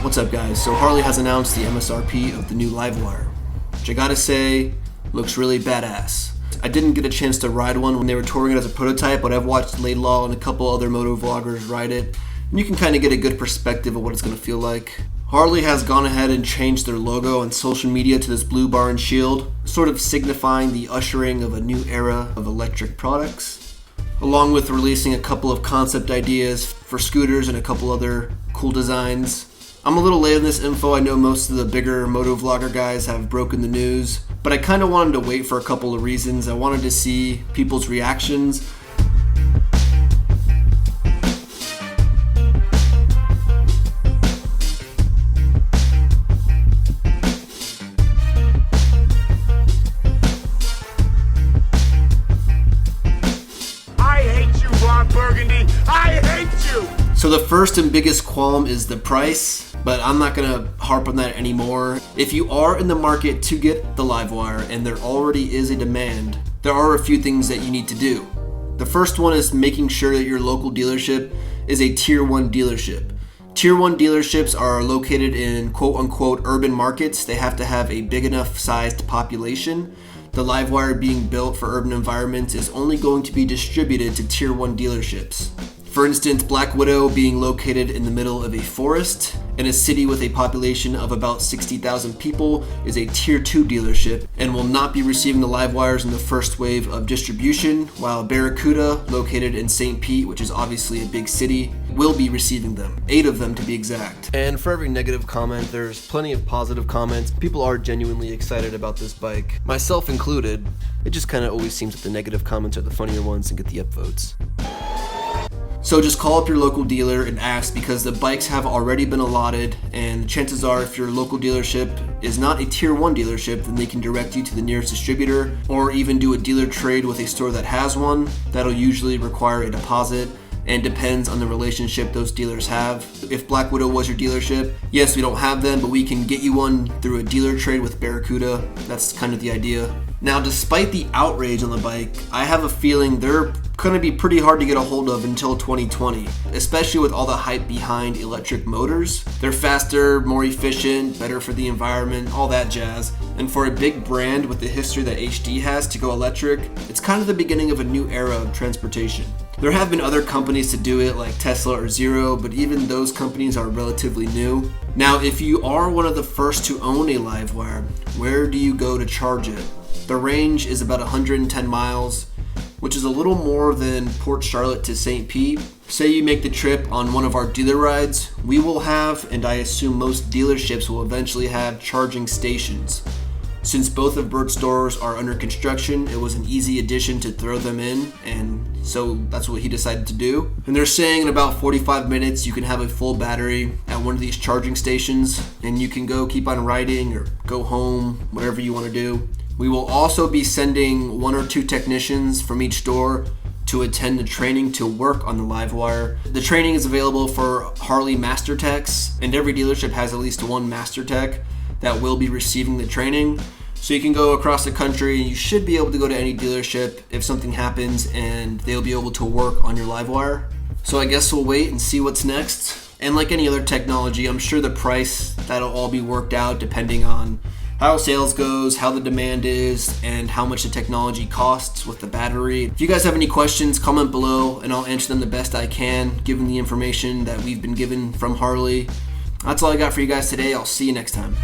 What's up, guys? So Harley has announced the MSRP of the new LiveWire, which I gotta say, looks really badass. I didn't get a chance to ride one when they were touring it as a prototype, but I've watched Laidlaw and a couple other moto vloggers ride it, and you can kind of get a good perspective of what it's gonna feel like. Harley has gone ahead and changed their logo on social media to this blue bar and shield, sort of signifying the ushering of a new era of electric products, along with releasing a couple of concept ideas for scooters and a couple other cool designs. I'm a little late on this info. I know most of the bigger moto vlogger guys have broken the news, but I kind of wanted to wait for a couple of reasons. I wanted to see people's reactions. So the first and biggest qualm is the price, but I'm not gonna harp on that anymore. If you are in the market to get the LiveWire and there already is a demand, there are a few things that you need to do. The first one is making sure that your local dealership is a tier 1 dealership. Tier 1 dealerships are located in quote unquote urban markets. They have to have a big enough sized population. The LiveWire being built for urban environments is only going to be distributed to tier 1 dealerships. For instance, Black Widow being located in the middle of a forest in a city with a population of about 60,000 people is a tier 2 dealership and will not be receiving the LiveWires in the first wave of distribution, while Barracuda, located in St. Pete, which is obviously a big city, will be receiving them, 8 of them to be exact. And for every negative comment, there's plenty of positive comments. People are genuinely excited about this bike, myself included. It just kind of always seems that the negative comments are the funnier ones and get the upvotes. So just call up your local dealer and ask, because the bikes have already been allotted, and chances are if your local dealership is not a tier 1 dealership, then they can direct you to the nearest distributor or even do a dealer trade with a store that has one. That'll usually require a deposit and depends on the relationship those dealers have. If Black Widow was your dealership, yes, we don't have them, but we can get you one through a dealer trade with Barracuda. That's kind of the idea. Now, despite the outrage on the bike, I have a feeling they're gonna be pretty hard to get a hold of until 2020, especially with all the hype behind electric motors. They're faster, more efficient, better for the environment, all that jazz. And for a big brand with the history that HD has to go electric, it's kind of the beginning of a new era of transportation. There have been other companies to do it like Tesla or Zero, but even those companies are relatively new. Now, if you are one of the first to own a LiveWire, where do you go to charge it? The range is about 110 miles, which is a little more than Port Charlotte to St. Pete. Say you make the trip on one of our dealer rides, we will have, and I assume most dealerships will eventually have, charging stations. Since both of Bert's stores are under construction, it was an easy addition to throw them in, and so that's what he decided to do. And they're saying in about 45 minutes you can have a full battery at one of these charging stations, and you can go keep on riding or go home, whatever you want to do. We will also be sending 1 or 2 technicians from each store to attend the training to work on the LiveWire. The training is available for Harley Master Techs, and every dealership has at least one Master Tech that will be receiving the training. So you can go across the country, and you should be able to go to any dealership if something happens, and they'll be able to work on your LiveWire. So I guess we'll wait and see what's next. And like any other technology, I'm sure the price, that'll all be worked out depending on how sales goes, how the demand is, and how much the technology costs with the battery. If you guys have any questions, comment below and I'll answer them the best I can, given the information that we've been given from Harley. That's all I got for you guys today. I'll see you next time.